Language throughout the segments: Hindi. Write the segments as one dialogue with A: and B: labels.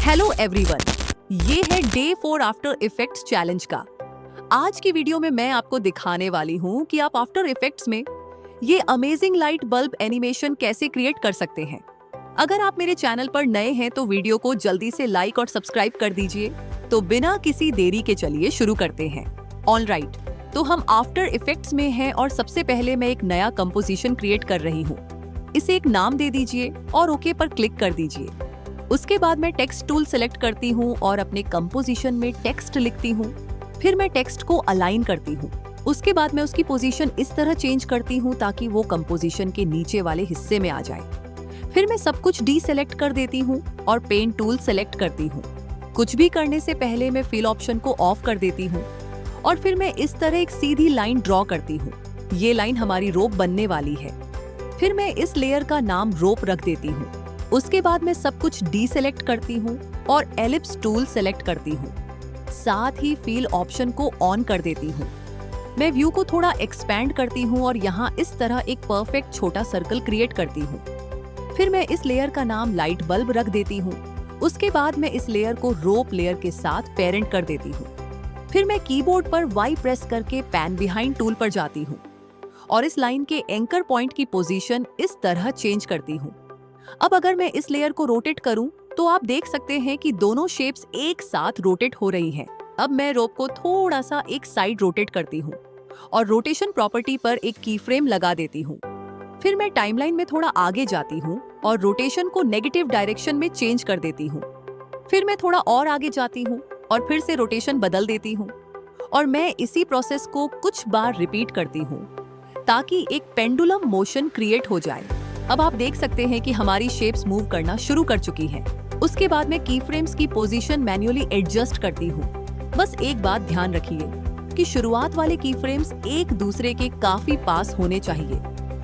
A: हेलो एवरीवन, ये है डे 4 आफ्टर इफेक्ट्स चैलेंज का। आज की वीडियो में मैं आपको दिखाने वाली हूँ कि आप आफ्टर इफेक्ट्स में ये अमेजिंग लाइट बल्ब एनिमेशन कैसे क्रिएट कर सकते हैं। अगर आप मेरे चैनल पर नए हैं तो वीडियो को जल्दी से लाइक और सब्सक्राइब कर दीजिए। तो बिना किसी देरी के चलिए शुरू करते हैं। ऑलराइट, तो हम आफ्टर इफेक्ट्स में हैं और सबसे पहले मैं एक नया कंपोजिशन क्रिएट कर रही हूँ। इसे एक नाम दे दीजिए और ओके पर क्लिक कर दीजिए। उसके बाद मैं टेक्स्ट टूल सेलेक्ट करती हूँ और अपने कंपोजिशन में टेक्स्ट लिखती हूँ। फिर मैं टेक्स्ट को अलाइन करती हूँ। उसके बाद मैं उसकी पोजीशन इस तरह चेंज करती हूँ ताकि वो कंपोजिशन के नीचे वाले हिस्से में आ जाए। फिर मैं सब कुछ डीसेलेक्ट कर देती हूँ और पेंट टूल सेलेक्ट करती हूँ। कुछ भी करने से पहले मैं फिल ऑप्शन को ऑफ कर देती हूँ और फिर मैं इस तरह एक सीधी लाइन ड्रॉ करती हूँ। ये लाइन हमारी रोप बनने वाली है। फिर मैं इस लेयर का नाम रोप रख देती हूँ। उसके बाद मैं सब कुछ डीसेलेक्ट करती हूँ और एलिप्स टूल सेलेक्ट करती हूँ। साथ ही फिल ऑप्शन को ऑन कर देती हूँ। मैं व्यू को थोड़ा एक्सपैंड करती हूँ और यहाँ इस तरह एक परफेक्ट छोटा सर्कल क्रिएट करती हूँ। फिर मैं इस लेयर का नाम लाइट बल्ब रख देती हूँ। उसके बाद मैं इस लेयर को रोप लेयर के साथ पेरेंट कर देती हूँ। फिर मैं कीबोर्ड पर वाई प्रेस करके पैन बिहाइंड टूल पर जाती हूँ और इस लाइन के एंकर पॉइंट की पोजीशन इस तरह चेंज करती हूँ। अब अगर मैं इस लेयर को रोटेट करूं तो आप देख सकते हैं कि दोनों शेप्स एक साथ रोटेट हो रही हैं। अब मैं रोप को थोड़ा सा एक साइड रोटेट करती हूं और रोटेशन प्रॉपर्टी पर एक की फ्रेम लगा देती हूं। फिर मैं टाइमलाइन में थोड़ा आगे जाती हूं और रोटेशन को नेगेटिव डायरेक्शन में चेंज कर देती हूं। फिर मैं थोड़ा और आगे जाती हूं और फिर से रोटेशन बदल देती हूं और मैं इसी प्रोसेस को कुछ बार रिपीट करती हूं ताकि एक पेंडुलम मोशन क्रिएट हो जाए। अब आप देख सकते हैं कि हमारी शेप्स मूव करना शुरू कर चुकी हैं। उसके बाद मैं की फ्रेम्स की पोजीशन मैन्युअली एडजस्ट करती हूँ। बस एक बात ध्यान रखिए कि शुरुआत वाले की फ्रेम्स एक दूसरे के काफी पास होने चाहिए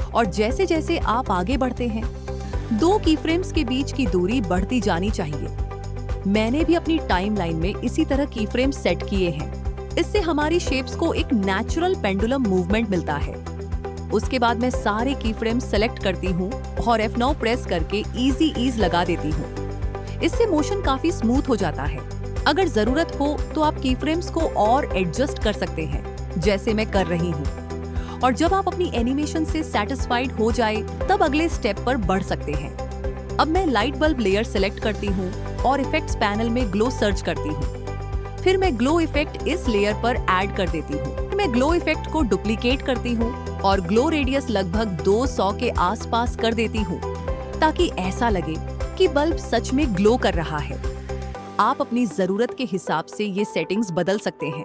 A: और जैसे जैसे आप आगे बढ़ते हैं दो की फ्रेम्स के बीच की दूरी बढ़ती जानी चाहिए। मैंने भी अपनी टाइमलाइन में इसी तरह की फ्रेम्स सेट किए हैं। इससे हमारी शेप्स को एक नेचुरल पेंडुलम मूवमेंट मिलता है। उसके बाद मैं सारे की फ्रेम्स सेलेक्ट करती हूँ और F9 प्रेस करके इजी ईज लगा देती हूँ। इससे मोशन काफी स्मूथ हो जाता है। अगर जरूरत हो तो आप की फ्रेम्स को और एडजस्ट कर सकते हैं जैसे मैं कर रही हूँ। और जब आप अपनी एनिमेशन से सेटिस्फाइड हो जाए तब अगले स्टेप पर बढ़ सकते हैं। अब मैं लाइट बल्ब लेयर सेलेक्ट करती हूँ और इफेक्ट्स पैनल में ग्लो सर्च करती हूँ। फिर मैं ग्लो इफेक्ट इस लेयर पर ऐड कर देती हूँ। मैं ग्लो इफेक्ट को डुप्लीकेट करती हूँ और ग्लो रेडियस लगभग 200 के आसपास कर देती हूँ ताकि ऐसा लगे कि बल्ब सच में ग्लो कर रहा है। आप अपनी जरूरत के हिसाब से ये सेटिंग्स बदल सकते हैं।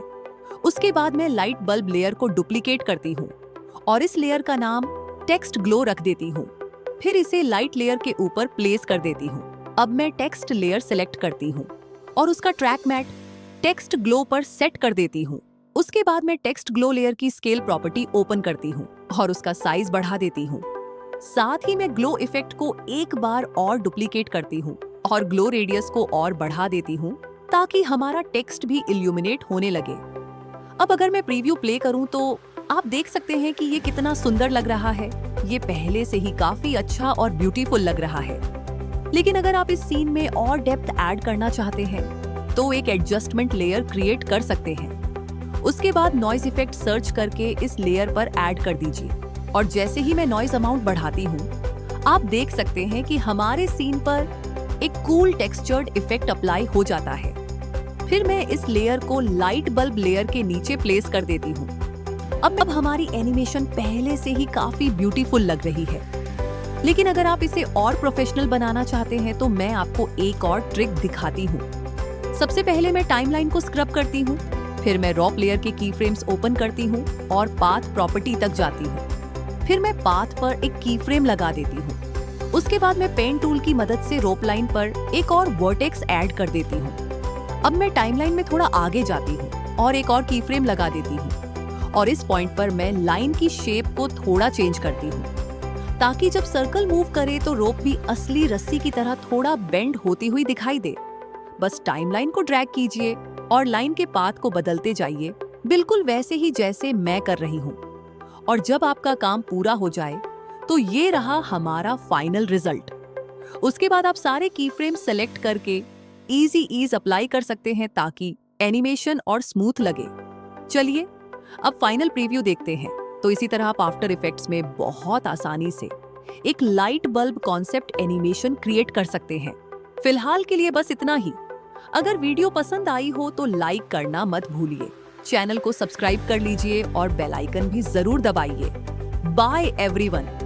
A: उसके बाद मैं लाइट बल्ब लेयर को डुप्लीकेट करती हूँ और इस लेयर का नाम टेक्स्ट ग्लो रख देती हूँ। फिर इसे लाइट लेयर के ऊपर प्लेस कर देती हूँ। अब मैं टेक्स्ट लेयर सेलेक्ट करती हूँ और उसका ट्रैक मैट टेक्स्ट ग्लो पर सेट कर देती हूँ। उसके बाद मैं टेक्स्ट ग्लो लेयर की स्केल प्रॉपर्टी ओपन करती हूँ और उसका साइज बढ़ा देती हूँ। साथ ही मैं ग्लो इफेक्ट को एक बार और डुप्लीकेट करती हूँ और ग्लो रेडियस को और बढ़ा देती हूँ ताकि हमारा टेक्स्ट भी इल्यूमिनेट होने लगे। अब अगर मैं प्रीव्यू प्ले करूँ तो आप देख सकते हैं कि ये कितना सुंदर लग रहा है। ये पहले से ही काफी अच्छा और ब्यूटीफुल लग रहा है। लेकिन अगर आप इस सीन में और डेप्थ ऐड करना चाहते हैं तो एक एडजस्टमेंट लेयर क्रिएट कर सकते हैं। उसके बाद नॉइज इफेक्ट सर्च करके इस लेयर पर ऐड कर दीजिए और जैसे ही मैं नॉइज अमाउंट बढ़ाती हूँ आप देख सकते हैं कि हमारे सीन पर एक कूल टेक्सचर्ड इफेक्ट अप्लाई हो जाता है। फिर मैं इस लेयर को लाइट बल्ब लेयर के नीचे प्लेस कर देती हूँ। अब हमारी एनिमेशन पहले से ही काफी ब्यूटीफुल लग रही है। लेकिन अगर आप इसे और प्रोफेशनल बनाना चाहते हैं तो मैं आपको एक और ट्रिक दिखाती हूँ। सबसे पहले मैं टाइमलाइन को स्क्रब करती हूँ। फिर मैं रॉप लेयर के की फ्रेम्स ओपन करती हूँ और पाथ प्रॉपर्टी तक जाती हूँ। फिर मैं पाथ पर एक की फ्रेम लगा देती हूँ। उसके बाद मैं पेन टूल की मदद से रोप लाइन पर एक और वर्टेक्स ऐड कर देती हूँ। अब मैं टाइमलाइन में थोड़ा आगे जाती हूँ और एक और की फ्रेम लगा देती हूँ और इस पॉइंट पर मैं लाइन की शेप को थोड़ा चेंज करती हूँ ताकि जब सर्कल मूव करे तो रोप भी असली रस्सी की तरह थोड़ा बेंड होती हुई दिखाई दे। बस टाइमलाइन को ड्रैग कीजिए और लाइन के पाथ को बदलते जाइए, बिल्कुल वैसे ही जैसे मैं कर रही हूँ। और जब आपका काम पूरा हो जाए तो ये रहा हमारा फाइनल रिजल्ट। उसके बाद आप सारे की फ्रेम सेलेक्ट करके ईज अप्लाई कर सकते हैं ताकि एनिमेशन और स्मूथ लगे। चलिए अब फाइनल प्रीव्यू देखते हैं। तो इसी तरह आप आफ्टर इफेक्ट्स में बहुत आसानी से एक light bulb concept animation create कर सकते हैं। फिलहाल के लिए बस इतना ही। अगर वीडियो पसंद आई हो तो लाइक करना मत भूलिए, चैनल को सब्सक्राइब कर लीजिए और बेल आइकन भी जरूर दबाइए। Bye everyone.